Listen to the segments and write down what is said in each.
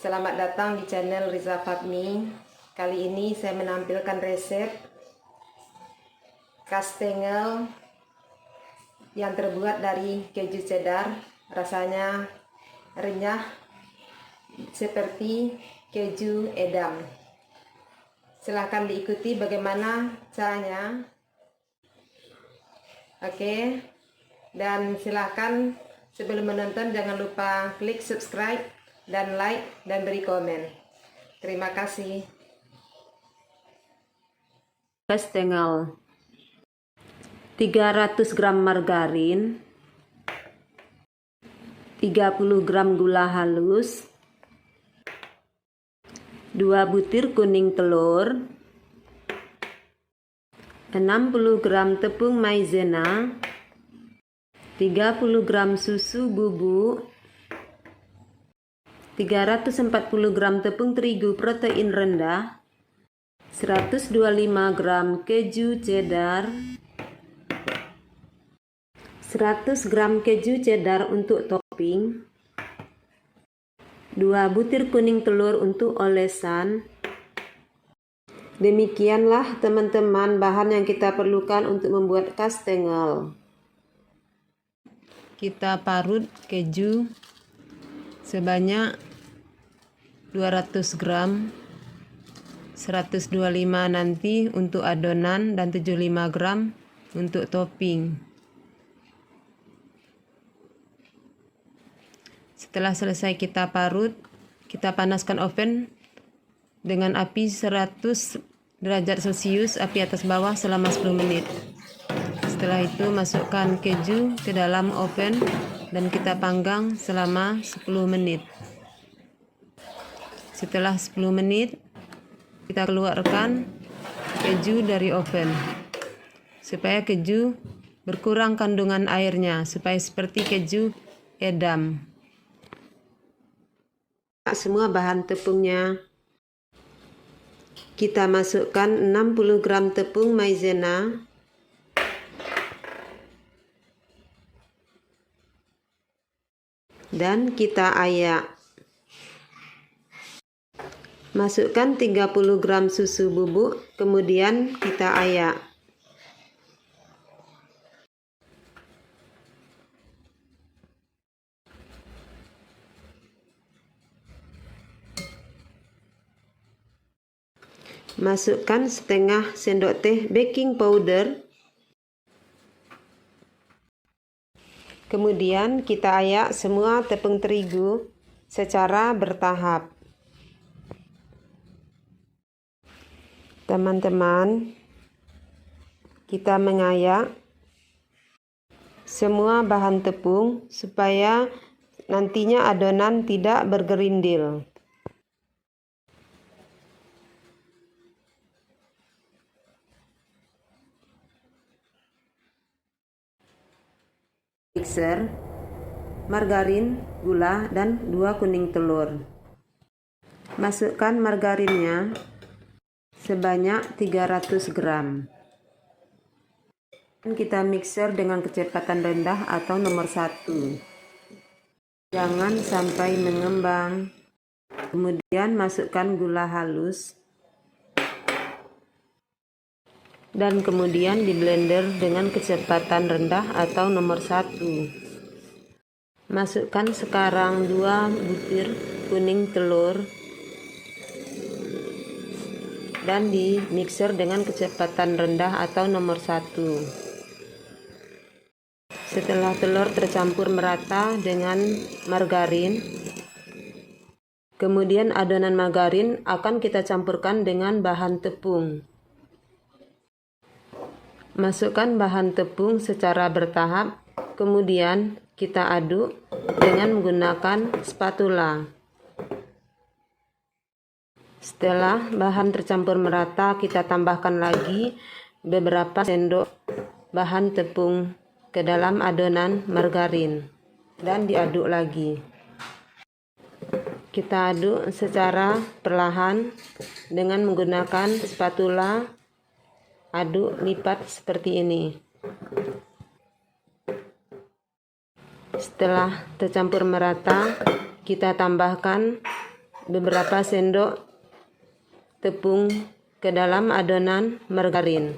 Selamat datang di channel Riza Fatmi. Kali ini saya menampilkan resep kastengel yang terbuat dari keju cheddar. Rasanya renyah seperti keju Edam. Silahkan diikuti bagaimana caranya. Oke, dan silahkan sebelum menonton jangan lupa klik subscribe dan like dan beri komen. Terima kasih. Kastengel 300 gram margarin, 30 gram gula halus, 2 butir kuning telur, 60 gram tepung maizena, 30 gram susu bubuk, 340 gram tepung terigu protein rendah, 125 gram keju cheddar, 100 gram keju cheddar untuk topping, 2 butir kuning telur untuk olesan. Demikianlah teman-teman bahan yang kita perlukan untuk membuat kastengel. Kita parut keju sebanyak 200 gram, 125 nanti untuk adonan dan 75 gram untuk topping. Setelah selesai kita parut, kita panaskan oven dengan api 100 derajat Celcius, api atas bawah selama 10 menit. Setelah itu masukkan keju ke dalam oven dan kita panggang selama 10 menit. Setelah 10 menit, kita keluarkan keju dari oven supaya keju berkurang kandungan airnya, supaya seperti keju Edam. Semua bahan tepungnya kita masukkan 60 gram tepung maizena, dan kita ayak. Masukkan 30 gram susu bubuk, kemudian kita ayak. Masukkan setengah sendok teh baking powder. Kemudian kita ayak semua tepung terigu secara bertahap. Teman-teman, kita mengayak semua bahan tepung supaya nantinya adonan tidak bergerindil. Mixer, margarin, gula, dan 2 kuning telur. Masukkan margarinnya sebanyak 300 gram. Kita mixer dengan kecepatan rendah atau nomor 1. Jangan sampai mengembang. Kemudian masukkan gula halus. Dan kemudian di blender dengan kecepatan rendah atau nomor 1. Masukkan sekarang 2 butir kuning telur dan di mixer dengan kecepatan rendah atau nomor 1. Setelah telur tercampur merata dengan margarin, kemudian adonan margarin akan kita campurkan dengan bahan tepung. Masukkan bahan tepung secara bertahap, kemudian kita aduk dengan menggunakan spatula. Setelah bahan tercampur merata, kita tambahkan lagi beberapa sendok bahan tepung ke dalam adonan margarin dan diaduk lagi. Kita aduk secara perlahan dengan menggunakan spatula. Aduk lipat seperti ini. Setelah tercampur merata, kita tambahkan beberapa sendok tepung ke dalam adonan margarin.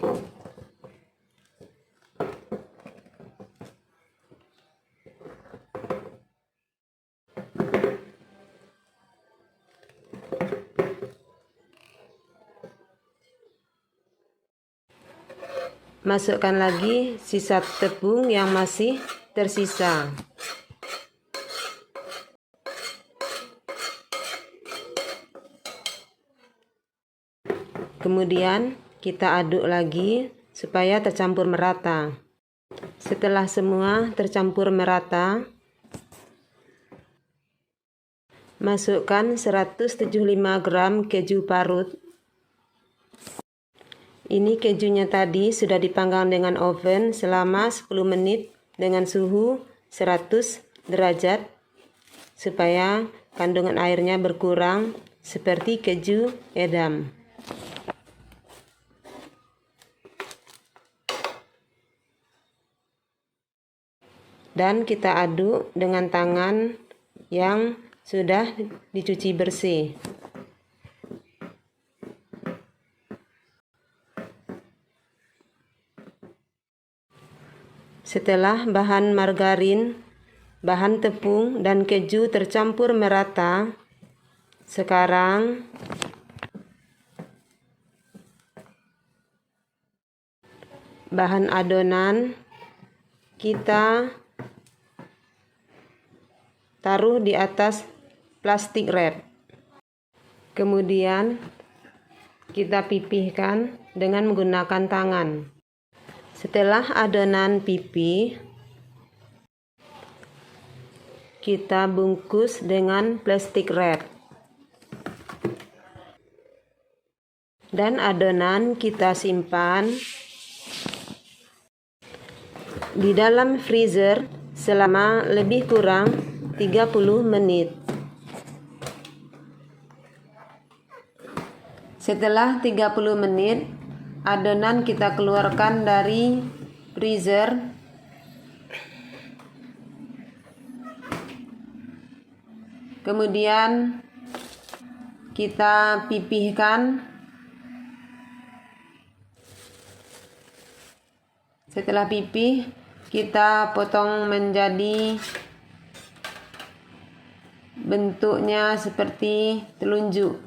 Masukkan lagi sisa tepung yang masih tersisa. Kemudian kita aduk lagi supaya tercampur merata. Setelah semua tercampur merata, masukkan 175 gram keju parut. Ini kejunya tadi sudah dipanggang dengan oven selama 10 menit dengan suhu 100 derajat supaya kandungan airnya berkurang seperti keju edam. Dan kita aduk dengan tangan yang sudah dicuci bersih. Setelah bahan margarin, bahan tepung, dan keju tercampur merata, sekarang bahan adonan kita taruh di atas plastik wrap. Kemudian kita pipihkan dengan menggunakan tangan. Setelah adonan pipih, kita bungkus dengan plastik wrap. Dan adonan kita simpan di dalam freezer selama lebih kurang 30 menit. Setelah 30 menit, adonan kita keluarkan dari freezer. Kemudian kita pipihkan. Setelah pipih, kita potong menjadi bentuknya seperti telunjuk.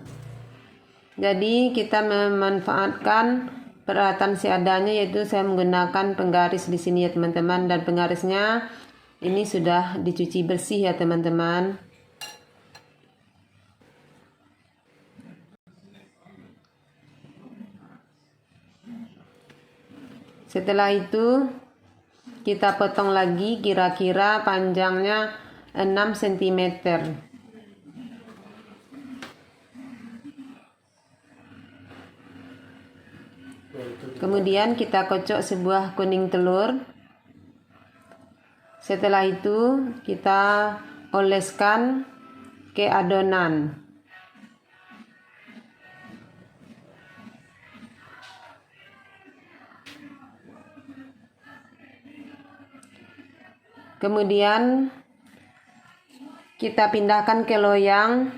Jadi kita memanfaatkan peralatan seadanya, yaitu saya menggunakan penggaris di sini ya teman-teman, dan penggarisnya ini sudah dicuci bersih ya teman-teman. Setelah itu kita potong lagi, kira-kira panjangnya 6 cm. Kemudian kita kocok sebuah kuning telur. Setelah itu kita oleskan ke adonan. Kemudian kita pindahkan ke loyang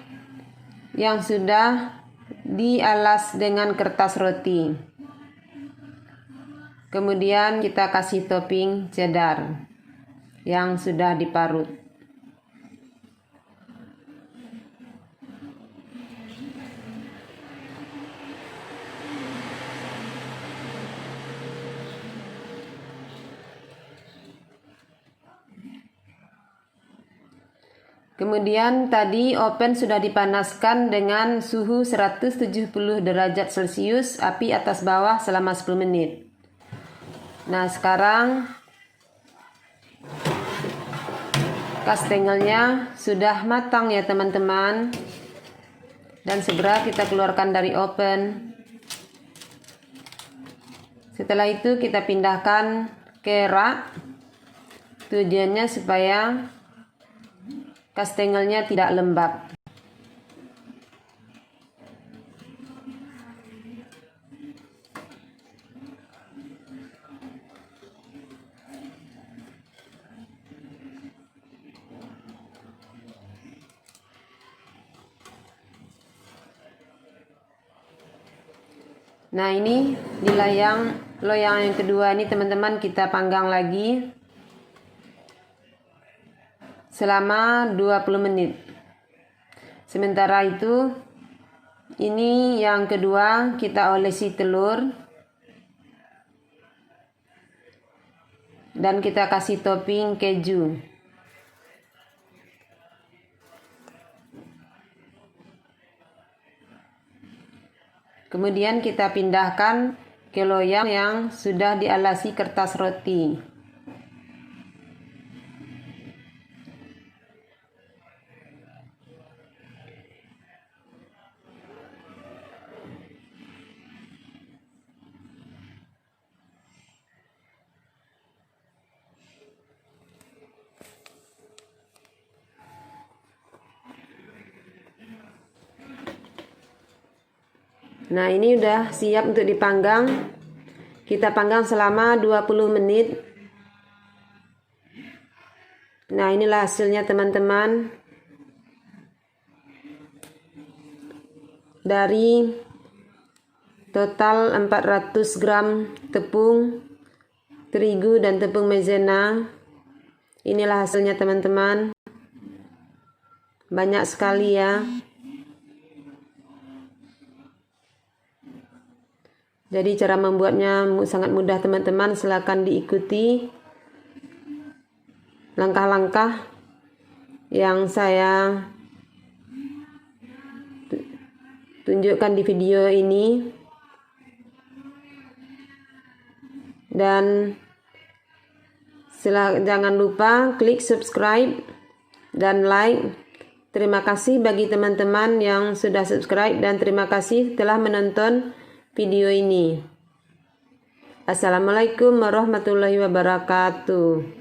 yang sudah dialas dengan kertas roti. Kemudian kita kasih topping cheddar yang sudah diparut. Kemudian tadi oven sudah dipanaskan dengan suhu 170 derajat Celcius, api atas bawah selama 10 menit. Nah, sekarang kastengelnya sudah matang ya teman-teman. Dan segera kita keluarkan dari oven. Setelah itu kita pindahkan ke rak. Tujuannya supaya kastengelnya tidak lembab. Nah, ini di loyang yang kedua ini teman-teman kita panggang lagi selama 20 menit. Sementara itu ini yang kedua kita olesi telur dan kita kasih topping keju. Kemudian kita pindahkan ke loyang yang sudah dialasi kertas roti. Nah, ini udah siap untuk dipanggang. Kita panggang selama 20 menit. Nah, inilah hasilnya teman-teman. Dari total 400 gram tepung terigu dan tepung maizena. Inilah hasilnya teman-teman. Banyak sekali ya. Jadi cara membuatnya sangat mudah teman-teman, silakan diikuti langkah-langkah yang saya tunjukkan di video ini. Dan jangan lupa klik subscribe dan like. Terima kasih bagi teman-teman yang sudah subscribe dan terima kasih telah menonton video ini. Assalamualaikum warahmatullahi wabarakatuh.